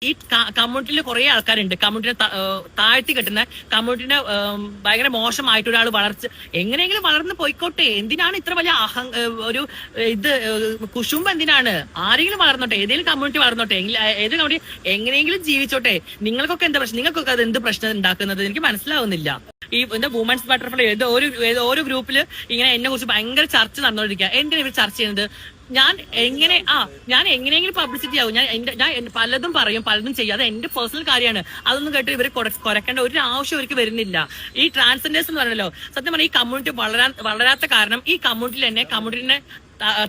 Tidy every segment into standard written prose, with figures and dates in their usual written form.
ഈ കമ്മ്യൂണിറ്റിയിൽ കുറെ ആൾക്കാരുണ്ട്, കമ്മ്യൂണിറ്റിനെ താഴ്ത്തി കെട്ടുന്ന, കമ്മ്യൂണിറ്റിനെ ഭയങ്കര മോശമായിട്ട് ഒരാൾ എങ്ങനെയെങ്കിലും വളർന്ന് പോയിക്കോട്ടെ. എന്തിനാണ് ഇത്ര വലിയ ഒരു കുശുമ്പ് എന്തിനാണ്? ആരെങ്കിലും വളർന്നോട്ടെ, ഏതെങ്കിലും കമ്മ്യൂണിറ്റി വളർന്നോട്ടെ, ഏത് കമ്മ്യൂണിറ്റി എങ്ങനെയെങ്കിലും ജീവിച്ചോട്ടെ. നിങ്ങൾക്കൊക്കെ എന്താ പ്രശ്നം? നിങ്ങൾക്കൊക്കെ അത് എന്ത് പ്രശ്നം ഉണ്ടാക്കുന്നത് എനിക്ക് മനസ്സിലാവുന്നില്ല. ഈ വുമൻസ് ബട്ടർഫ്ലൈ ഓരോ ഗ്രൂപ്പിൽ ഇങ്ങനെ എന്നെ കുറിച്ച് ഭയങ്കര ചർച്ച നടന്നുകൊണ്ടിരിക്കുക. എന്തിനാ ഇവർ ചർച്ച ചെയ്യുന്നത്? ഞാൻ എങ്ങനെയെങ്കിലും പബ്ലിസിറ്റി ആവും. ഞാൻ പലതും പറയും, പലതും ചെയ്യും. അത് എന്റെ പേഴ്സണൽ കാര്യമാണ്. അതൊന്നും കേട്ട് ഇവർ കുറയ്ക്കേണ്ട ഒരു ആവശ്യം അവർക്ക് വരുന്നില്ല. ഈ ട്രാൻസ്ജെൻഡേഴ്സ് എന്ന് പറഞ്ഞല്ലോ, സത്യം പറഞ്ഞാൽ ഈ കമ്മ്യൂണിറ്റി വളരാത്ത കാരണം ഈ കമ്മ്യൂണിറ്റിനെ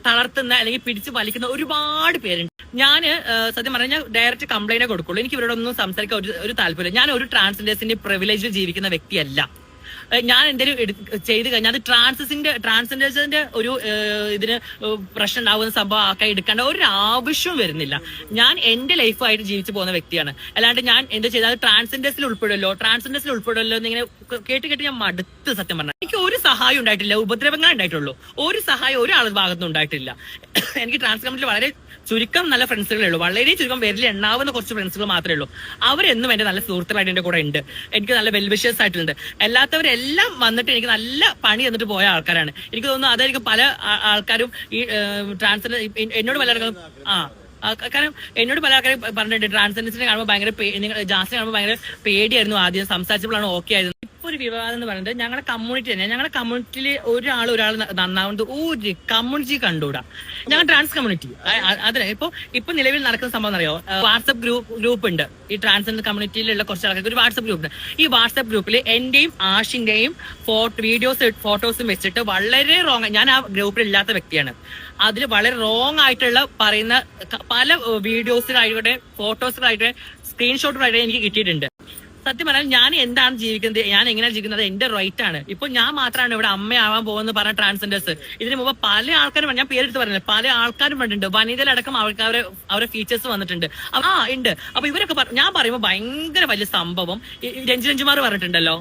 തളർത്തുന്ന അല്ലെങ്കിൽ പിടിച്ചു വലിക്കുന്ന ഒരുപാട് പേരുണ്ട്. ഞാൻ സത്യം പറഞ്ഞാൽ ഡയറക്റ്റ് കംപ്ലൈന്റ് കൊടുക്കുള്ളൂ. എനിക്ക് ഇവരോടൊന്നും സംസാരിക്കാൻ ഒരു താല്പര്യമില്ല. ഞാൻ ഒരു ട്രാൻസ്ജെൻഡേഴ്സിന്റെ പ്രിവിലേജിൽ ജീവിക്കുന്ന വ്യക്തിയല്ല. ഞാൻ എന്തെങ്കിലും ചെയ്ത് കഴിഞ്ഞാൽ അത് ട്രാൻസ്ജെൻഡേഴ്സിന്റെ ഒരു ഇതിന് പ്രശ്നം ഉണ്ടാകുന്ന സംഭവം ആക്കാൻ എടുക്കേണ്ട ഒരു ആവശ്യവും വരുന്നില്ല. ഞാൻ എന്റെ ലൈഫായിട്ട് ജീവിച്ചു പോകുന്ന വ്യക്തിയാണ്. അല്ലാണ്ട് ഞാൻ എന്ത് ചെയ്താൽ ട്രാൻസ്ജെൻഡേഴ്സിൽ ഉൾപ്പെടുമല്ലോ എന്നിങ്ങനെ കേട്ട് ഞാൻ മടുത്ത് സത്യം പറഞ്ഞാൽ. എനിക്ക് ഒരു സഹായം ഉണ്ടായിട്ടില്ല, ഉപദ്രവങ്ങൾ ഉണ്ടായിട്ടുള്ളൂ. ഒരു സഹായം ഒരാളുടെ ഭാഗത്തുനിന്നും ഉണ്ടായിട്ടില്ല. എനിക്ക് ട്രാൻസ് കമ്മ്യൂണിറ്റിയിൽ വളരെ ചുരുക്കം നല്ല ഫ്രണ്ട്സുകളേ ഉള്ളൂ. വളരെ ചുരുക്കം പേരിൽ എണ്ണാവുന്ന കുറച്ച് ഫ്രണ്ട്സുകൾ മാത്രമേ ഉള്ളൂ. അവരെന്നും എന്റെ നല്ല സുഹൃത്തുക്കളായിട്ട് എന്റെ കൂടെ ഉണ്ട്. എനിക്ക് നല്ല വെൽവിഷേഴ്സ് ആയിട്ടുണ്ട്. എല്ലാത്തവരെല്ലാം വന്നിട്ട് എനിക്ക് നല്ല പണി തന്നിട്ട് പോയ ആൾക്കാരാണ്. എനിക്ക് തോന്നുന്നു അതായിരിക്കും പല ആൾക്കാരും ഈ ട്രാൻസ്ജെൻഡർ എന്നോട് പല ആൾക്കാരും കാരണം എന്നോട് പല ആൾക്കാരും പറഞ്ഞിട്ടുണ്ട് ട്രാൻസ്ജെൻഡേഴ്സിനെ കാണുമ്പോൾ ഭയങ്കര ജാസ്തിനെ കാണുമ്പോൾ ഭയങ്കര പേടിയായിരുന്നു. ആദ്യം സംസാരിച്ചപ്പോഴാണ് ഓക്കെ ആയത്. ഇപ്പൊ ഒരു വിവാദം എന്ന് പറയുന്നത് ഞങ്ങളുടെ കമ്മ്യൂണിറ്റി തന്നെ. ഞങ്ങളുടെ കമ്മ്യൂണിറ്റിയിൽ ഒരാൾ നന്നാവുന്നത് ഒരു കമ്മ്യൂണിറ്റി കണ്ടുകൂടാ. ഞങ്ങൾ ട്രാൻസ് കമ്മ്യൂണിറ്റി അതിന് ഇപ്പൊ നിലവിൽ നടക്കുന്ന സംഭവം അറിയോ? വാട്സ്ആപ്പ് ഗ്രൂപ്പ് ഉണ്ട്. ഈ ട്രാൻസ്ജെൻഡർ കമ്മ്യൂണിറ്റിയിലുള്ള കുറച്ച് ആൾക്കാർക്ക് ഒരു വാട്സ്ആപ്പ് ഗ്രൂപ്പ് ഉണ്ട്. ഈ വാട്സ്ആപ്പ് ഗ്രൂപ്പിൽ എന്റെയും ആഷിന്റെയും ഫോട്ടോസും വെച്ചിട്ട് വളരെ റോങ്. ഞാൻ ആ ഗ്രൂപ്പിൽ ഇല്ലാത്ത വ്യക്തിയാണ്. അതിൽ വളരെ റോങ് ആയിട്ടുള്ള പറയുന്ന പല വീഡിയോസിലായിക്കോട്ടെ, ഫോട്ടോസിലായിക്കോട്ടെ, സ്ക്രീൻഷോട്ടുകളായിട്ട് എനിക്ക് കിട്ടിയിട്ടുണ്ട്. സത്യം പറഞ്ഞാൽ ഞാൻ എന്താണ് ജീവിക്കുന്നത്, ഞാൻ എങ്ങനെയാണ് ജീവിക്കുന്നത്, എന്റെ റൈറ്റ് ആണ്. ഇപ്പൊ ഞാൻ മാത്രമാണ് ഇവിടെ അമ്മയാവാൻ പോകുന്നത് പറഞ്ഞ ട്രാൻസ്ജെൻഡേഴ്സ്. ഇതിനു മുമ്പ് പല ആൾക്കാരും, ഞാൻ പേരെടുത്ത് പറഞ്ഞത്, പല ആൾക്കാരും പറഞ്ഞിട്ടുണ്ട്. വനിതയിലടക്കം അവരുടെ ഫീച്ചേഴ്സ് വന്നിട്ടുണ്ട്. ഉണ്ട്. അപ്പൊ ഇവരൊക്കെ ഞാൻ പറയുമ്പോൾ ഭയങ്കര വലിയ സംഭവം. രഞ്ജിമാർ പറഞ്ഞിട്ടുണ്ടല്ലോ,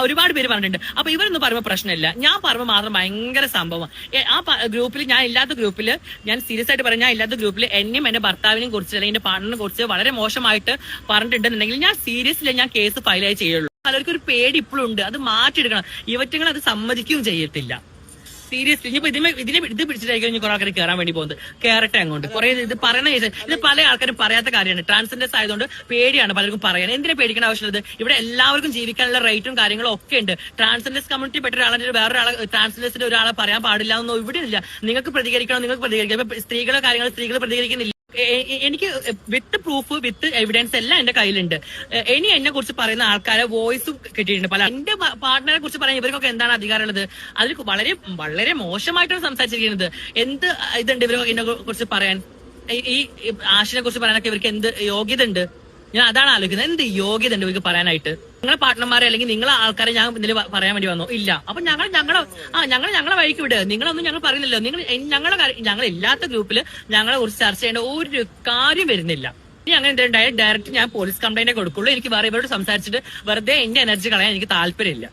ഒരുപാട് പേര് പറഞ്ഞിട്ടുണ്ട്. അപ്പൊ ഇവരൊന്നും പറയുമ്പോൾ പ്രശ്നമില്ല. ഞാൻ പറയുമ്പോൾ മാത്രം ഭയങ്കര സംഭവം. ആ ഗ്രൂപ്പിൽ, ഞാൻ ഇല്ലാത്ത ഗ്രൂപ്പിൽ, ഞാൻ സീരിയസ് ആയിട്ട് പറയാം, ഞാൻ ഇല്ലാത്ത ഗ്രൂപ്പിൽ എന്നെയും എന്റെ ഭർത്താവിനെയും കുറിച്ച് അല്ലെങ്കിൽ എന്റെ പാർട്ണറിനെ കുറിച്ച് വളരെ മോശമായിട്ട് പറഞ്ഞിട്ടുണ്ടെന്നുണ്ടെങ്കിൽ ഞാൻ സീരിയസ്ലി ഞാൻ കേസ് ഫയലായി ചെയ്യുള്ളൂ. പലർക്കും ഒരു പേടി ഇപ്പോഴും ഉണ്ട്. അത് മാറ്റിയെടുക്കണം. ഇവറ്റങ്ങൾ അത് സമ്മതിക്കുകയും ചെയ്യത്തില്ല. സീരിയസ്ലി ഇനിയിപ്പോ ഇത് പിടിച്ചിട്ടായിരിക്കും കുറെ ആൾക്കാർ കയറാൻ വേണ്ടി പോകുന്നത്. കയറട്ടെ അങ്ങോട്ട്. കുറെ ഇത് പറയുന്ന കേസ് ഇത് പല ആൾക്കാരും പറയാത്ത കാര്യമാണ്. ട്രാൻസ്ജെൻഡേഴ്സ് ആയതുകൊണ്ട് പേടിയാണ് പലർക്കും പറയാൻ. എന്തിനാ പേടിക്കേണ്ട ആവശ്യമുള്ളത്? ഇവിടെ എല്ലാവർക്കും ജീവിക്കാനുള്ള റൈറ്റും കാര്യങ്ങളും ഒക്കെ ഉണ്ട്. ട്രാൻസ്ജെൻഡേഴ്സ് കമ്മ്യൂണിറ്റി പെട്ട ഒരാളെ വേറൊരാളെ ട്രാൻസ്ജെൻഡേഴ്സിന്റെ ഒരാളെ പറയാൻ പാടില്ല എന്നൊന്നും ഇവിടെ ഇല്ല. നിങ്ങൾക്ക് പ്രതികരിക്കണം, നിങ്ങൾക്ക് പ്രതികരിക്കാം. ഇപ്പൊ സ്ത്രീകളുടെ കാര്യങ്ങൾ സ്ത്രീകൾ പ്രതികരിക്കുന്നില്ല. എനിക്ക് വിത്ത് പ്രൂഫ്, വിത്ത് എവിഡൻസ് എല്ലാം എന്റെ കയ്യിലുണ്ട്. ഇനി എന്നെ കുറിച്ച് പറയുന്ന ആൾക്കാരെ വോയിസും കിട്ടിയിട്ടുണ്ട്. പല എന്റെ പാർട്ട്ണറെ കുറിച്ച് പറയാൻ ഇവർക്കൊക്കെ എന്താണ് അധികാരമുള്ളത്? അതിൽ വളരെ വളരെ മോശമായിട്ടാണ് സംസാരിച്ചിരിക്കുന്നത്. എന്ത് ഇതുണ്ട് ഇവർക്ക് എന്നെ കുറിച്ച് പറയാൻ? ഈ ആഷിനെ കുറിച്ച് പറയാനൊക്കെ ഇവർക്ക് എന്ത് യോഗ്യത ഉണ്ട്? ഞാൻ അതാണ് ആലോചിക്കുന്നത്. എന്ത് യോഗ്യത ഉണ്ട് ഇവർക്ക് പറയാനായിട്ട്? നിങ്ങളെ പാർട്ട്ണർമാരെ അല്ലെങ്കിൽ നിങ്ങളെ ആൾക്കാരെ ഞാൻ ഇതിൽ പറയാൻ വേണ്ടി വന്നു? ഇല്ല. അപ്പൊ ഞങ്ങളെ വഴിക്ക് വിട്. നിങ്ങളൊന്നും ഞങ്ങൾ പറയുന്നില്ലോ. ഞങ്ങൾ ഇല്ലാത്ത ഗ്രൂപ്പിൽ ഞങ്ങളെ കുറിച്ച് ചർച്ച ചെയ്യേണ്ട ഒരു കാര്യം വരുന്നില്ല. ഇനി അങ്ങനെ ഡയറക്റ്റ് ഞാൻ പോലീസ് കംപ്ലൈന്റ് കൊടുക്കുള്ളൂ. എനിക്ക് വേറെ ഇവരോട് സംസാരിച്ചിട്ട് വെറുതെ എന്റെ എനർജി കളയാൻ എനിക്ക് താല്പര്യമില്ല.